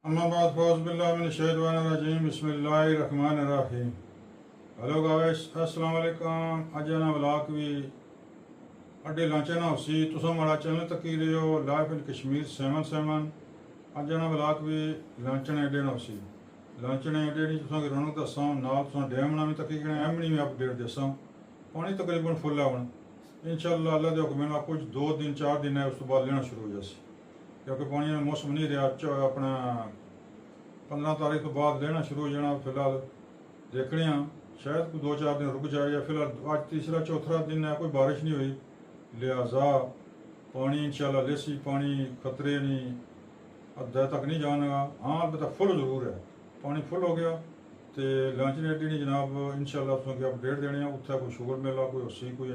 अम्माबाद फ़ौज़बिल्लाहिमिनश्शैतानिर्रजीम बिस्मिल्लाहिर्रहमानिर्रहीम। Hello guys अस्सलाम वालेकुम। अज ना व्लॉग भी अड्डे लांचे ना उसी तुसा हमारा चैनल तक ही रहे हो लाइफ इन कश्मीर 77। अज ना व्लॉग भी लांचने अड्डे ना उसी लांचने अड्डे नहीं तुसा की रौनक दसा नाल तुसा डैम ना भी तकी गए एम नहीं अपडेट दसा। पानी तकरीबन फुल है हुण इंशाअल्लाह अल्लाह दे हुक्म नाल कुछ 2 दिन 4 दिन है उस तो बाद लेना शुरू हो जासी क्योंकि पानी का मौसम नहीं रहा अपना 15 तारीख तो बाद लेना शुरू हो जाना। फिलहाल देखने शायद कोई 2-4 दिन रुक जाए या फिलहाल आज तीसरा चौथा दिन है कोई बारिश नहीं हुई लिहाजा पानी इंशाल्लाह लेसी पानी खतरे नहीं अद्धा तक नहीं जानेगा। हाँ अलबत्ता फुल जरूर है पानी फुल हो गया तो लंच रेडी नहीं जनाब इंशाल्लाह तुसें अपडेट देने उत्थे कोई शुगर मेला कोई उसी कोई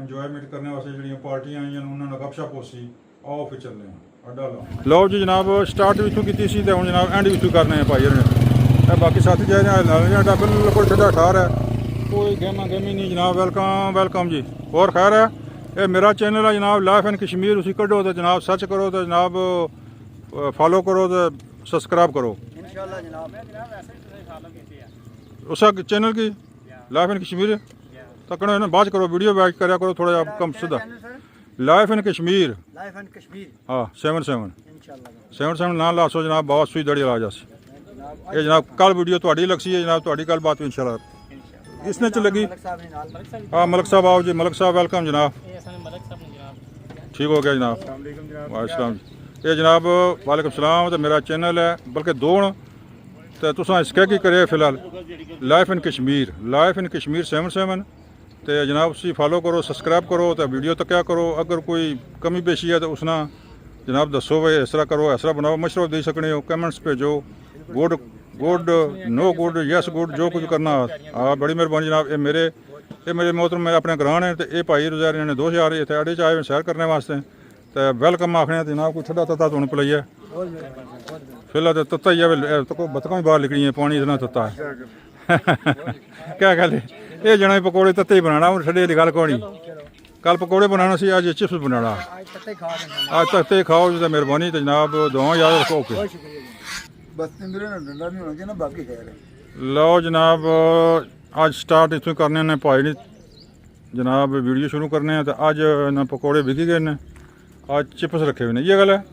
इंजॉयमेंट करने वास्ते जो पार्टियां आईयां उन्होंने गपशप होसी आओ फिर चलने अड्डा लो जी जनाब स्टार्ट भी इतों की सी हूँ जनाब एंड भी करने भाई ने बाकी साथी जाए अड्डा बिल्कुल ठंडा ठार है कोई गेमा गेमी नहीं जनाब। वेलकम वेलकम जी और खैर है ये मेरा चैनल है जनाब लाइफ इन कश्मीर उसी कढ़ो तो जनाब सर्च करो तो जनाब फॉलो करो तो सब्सक्राइब करो उस चैनल की लाइफ इन कश्मीर तकना है बाद करो वीडियो बैच करा करो थोड़ा कम सीधा लाइफ इन कश्मीर हाँ 77 ना लासो जनाब बहुत सुई दड़ी ला जासी ये जनाब कल वीडियो थोड़ी लग सी है जनाब थोड़ी कल बात इंशाल्लाह इसने च लगी। हाँ मलक साहब आओ जी मलक साहब वेलकम जनाब ठीक हो गया जनाब वालेकुम ये जनाब वालेकुम सलाम। तो मेरा चैनल है बल्कि दो तो तुसा इसके की करे फिलहाल लाइफ इन कश्मीर 77 तो जनाब उसी फॉलो करो सब्सक्राइब करो तो वीडियो तक क्या करो अगर कोई कमी पेशी है तो उसना जनाब दसो भाई इस तरह करो इस तरह बनाओ मशवरा दे सकने हो कमेंट्स भेजो good good no good yes good जो कुछ करना हाँ बड़ी मेहरबानी जनाब। ये मेरे मोहतरम मैं अपने ग्रां है तो ये भाई रोजारी ने 2000 इतने अड्डे च आए सैर करने वास्ते तो वेलकम आखने जनाब कोई ठंडा तत्ता तुम पिलाइए फिलहाल तो तत्ता ही है तो बतका भी बाहर निकली है पानी इतना तत्ता है क्या गल ये जना पकौड़े तत्ते ही बनाना हूँ ठंडे की गल कोनी कल पकौड़े बनाना सी अज चिप्स बनाना अज तत्ते खाओ जी मेहरबानी तो जनाब दुआ याद रखो ओके लो जनाब अज स्टार्ट इतों करने ने भाई ने जनाब वीडियो शुरू करने तो अज ना पकौड़े बिकी गए ने अज चिप्स रखे हुए ने ये गल है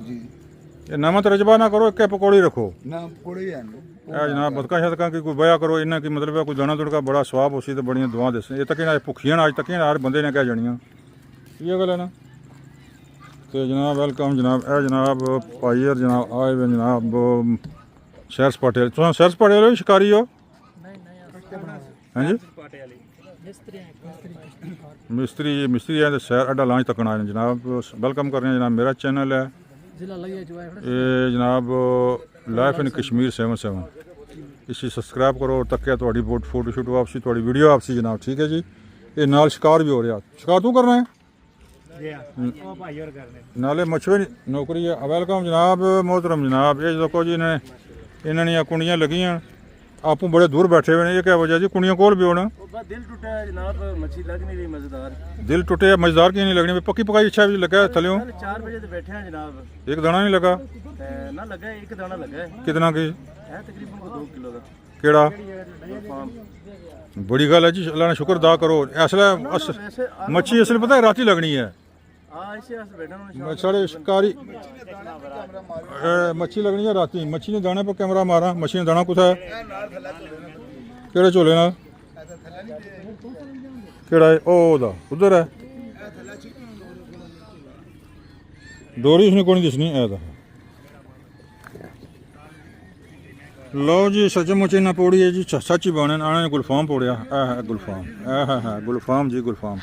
ये नवा तजर्बा ना करो एक पकौड़ी रखो जनाब बदका शदका की कोई बया करो इन्ना की मतलब है कोई दाना दुड़का बड़ा स्वाब उसी तो बड़िया दुआ दस ये तक भुखियां अज तक हर बंदे ने कह जानिया ये गल है ना। तो जनाब वेलकम जनाब ए जनाब भाईयर जनाब आए हुए जनाब शहर सपाटे तुम शहर सपाटे वाले शिकारी हो हाँ जी मिस्त्री है तो शहर अड्डा लांच तक आए जनाब वेलकम करने जनाब मेरा चैनल है ये जनाब लाइफ इन कश्मीर 77 इसी सब्सक्राइब करो और तक थोड़ी फोटो शूटो आपसी थोड़ी वीडियो आपसी जनाब ठीक है जी। ये नाल शिकार भी हो रहा शिकार तू करना है नाले मछुए नौकरी है। वेलकम जनाब मोहतरम जनाब ये देखो जी ने इन्होंने कुंडियाँ लगियां आपू बड़े दूर बैठे हुए हैं ये क्या वजह जी कुंडियाँ कोल भी होना दिल टुटे मजेदार की नहीं लगनी पक्की पकाई अच्छा भी लगा थले 4 बजे बैठे हैं जनाब एक दाना नहीं लगा ना लगा एक दाना लगा है कितना की है तकरीबन 2 किलो का केड़ा बड़ी गल है जी अल्लाह ने शुक्र अदा करो असला मच्छी असल पता है राती लगनी है साढ़े शिकारी मच्छी लगनी है राती मच्छी ने दाने पर कैमरा मारा मच्छी ने दाना कुछ है केड़े झोले ना केड़ा है ओ उधर है डोरी उसने कोई दिसनी है लो जी सच मुचे ना पौड़ी है जी सच ही बने आने गुलफाम पौड़िया है गुलफाम जी गुलफाम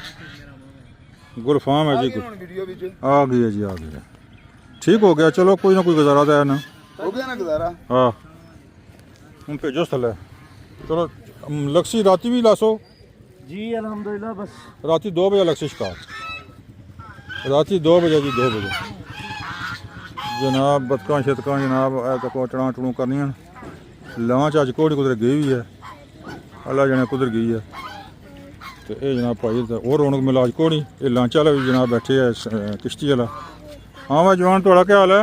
है जी आ गई है जी आ गई है ठीक हो गया चलो कोई ना कोई गुजारा तो है ना हो गया ना गुजारा हाँ हम भेजो थले चलो लक्सी राती भी लासो जी अल्हम्दुलिल्लाह बस राती 2 बजे लक्सी शिकार राती 2 बजे जी 2 बजे जनाब बतका शतका जनाब तक टड़ा टड़ू करनियां लांच अज घोड़ी कुदर गई हुई है अल्लाह जाने कुदर गई है तो ये जनाब भाई और रौनक मेला अज घोड़ी ये लांच वाला भी जनाब बैठे है किश्ती वाला हाँ भाई जवान थोड़ा क्या हाल है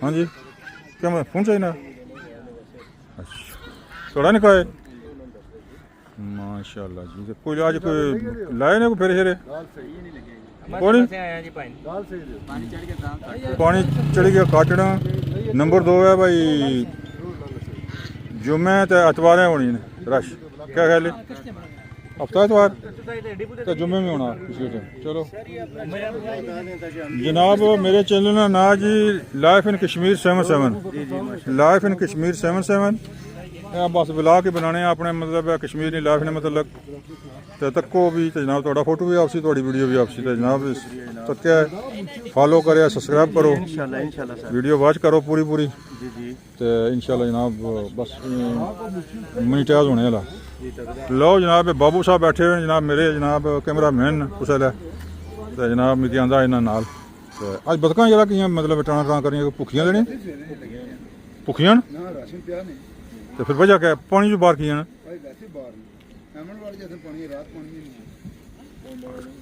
हाँ जी क्या मैं फोन चाहिए ना अच्छा थोड़ा निकाय माशाल्लाह जी ते कोई आज कोई लाए ने कोई फिर शेरे कोई पानी चढ़ गया काटना नंबर 2 है भाई जुम्मे ते अतवारें होनी ने रश क्या ख्याल है हफ्ता एतवार तो जुम्मे में होना किसी दिन चलो जनाब मेरे चैनल का नाम जी life in Kashmir 77 life in Kashmir 77 बस ब्लॉग ही बनाने अपने मतलब कश्मीर की लाइफ ने मतलब तो तक्को भी तो जनाब थोड़ा फोटो भी आपसी थोड़ी वीडियो भी आपसी तो जनाब तक्या फॉलो करे सब्सक्राइब करो इंशाल्लाह वीडियो वॉच करो पूरी पूरी जी जी तो इंशाल्लाह जनाब बस मोनेटाइज होने वाला लो जनाब बाबू साहब बैठे हुए जनाब मेरे जनाब कैमरा मैन कुछ तो जनाब मिगी आंदा इन्होंने नाल तो अज बतकां जरा कियां मतलब टाणा टाणा करियां भुखियां देने भुखियां तो फिर वजह क्या पानी जो बाहर किया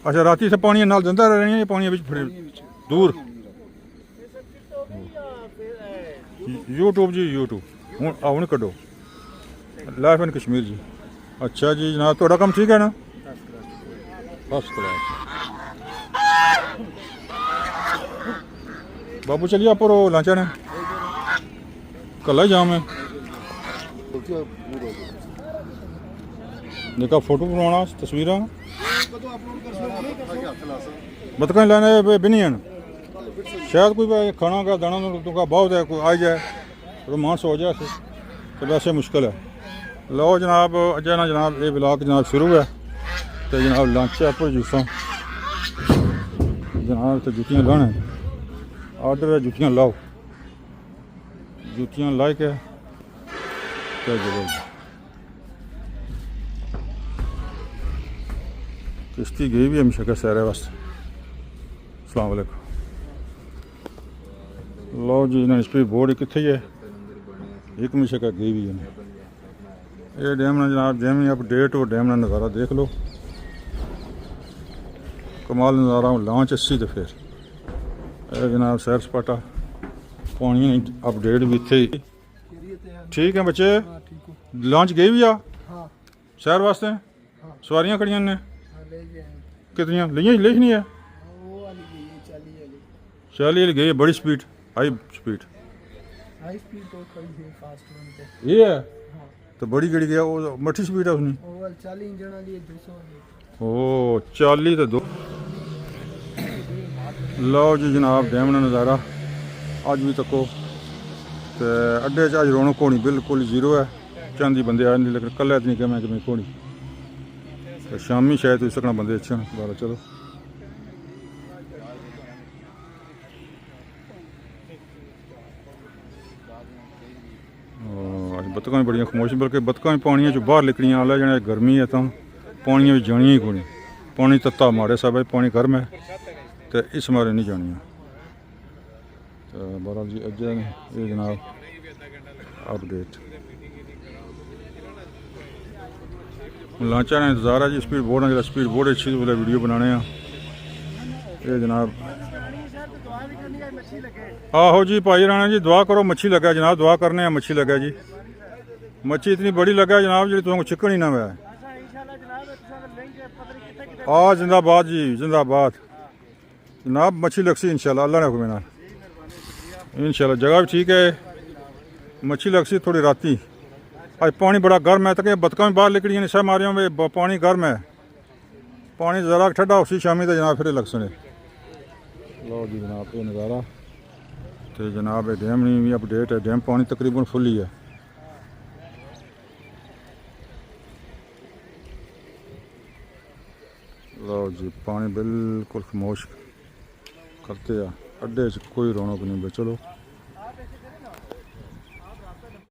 अच्छा राती से पानी नाल दिंदा रहनी है पानी विच दूर यूट्यूब जी यूट्यूब हुण कड्डो लाइफ इन कश्मीर जी अच्छा जी जनाब थोड़ा काम ठीक है ना फर्स्ट क्लास बाबू चलिए आप लांचा ने कल ही जाम है देखा फोटो बनवाना तस्वीर बतक लाने भी नहीं है शायद कोई खाना का दाना का बहुत है कोई आ जाए रोमांस हो जाए तो वैसे मुश्किल है लो जनाब अजय ना जनाब ये ब्लॉग जनाब शुरू है तो जनाब लांचा पर जूसा जनाब तो जुतियाँ लाने आर्डर है जुतियाँ लाओ जुतियाँ ला के किश्ती गई भी हमेशा का सैर वास्ते अस्सलाम वालेकुम लो जी इन्हें स्पीड बोर्ड कितने है एक हमेशा का गई भी है ये डैम ना जनाब डैम अपडेट और डैम ना नज़ारा देख लो कमाल नज़ारा लॉन्च 80 तो फिर जनाब सैर सपाटा पानी अपडेट भी इतने ठीक है बच्चे लॉन्च गई भी आ शहर वास्ते सवारियां खड़ियां ने कितनियां ले नहीं है 40 वाली गई है बड़ी स्पीड हाई स्पीड ये है तो बड़ी गड़ी गया वो मठी स्पीड है उसने ओ 40 तो 2 लो जी जनाब डैम का नज़ारा अज भी तको तो अड्डे च अज रौनक होनी बिल्कुल जीरो है चांदी बंदे आए नहीं लेकिन कल नहीं क्या मैं होनी तो शामी शायद तुम सकना बंदे अच्छे दोबारा चलो अज बतकां बड़ियां खमोश बल्कि बतकां पानिया चो बाहर निकलियां आला जाने गर्मी है तो पानिया जानिया ही कोई पानी तत्ता मारे सब पानी गर्म है तो इस मारे नहीं जानिया तो बहरहाल जी अज्ज ये जनाब अपडेट लांचा ने इंतजार है जी स्पीड बोर्ड है स्पीड बोर्ड अच्छी वाले वीडियो बनाने ये जनाब आहो जी भाई राणा जी दुआ करो मच्छी लगा जनाब दुआ करने मच्छी लगा जी मच्छी इतनी बड़ी लगा जनाब जी तुमको चिकन ही ना हुआ जिंदाबाद जी जिंदाबाद जनाब मच्छी लगसी इंशाल्लाह अल्लाह ने हुक्म नाल इंशाल्लाह जगह भी ठीक है मच्छी लगसी थोड़ी राती आज पानी बड़ा गर्म है तक बतका भी बाहर निकलियां ने सब मारियों में पानी गर्म है पानी ज़रा ठंडा उसी शामी तो जनाब फिर लग सने लो जी जनाब ये नज़ारा तो जनाब ये डैम नहीं भी अपडेट है डैम पानी तकरीबन फुल ही है लो जी पानी बिल्कुल खामोश करते हैं अड्डे च कोई रौनक नहीं बे चलो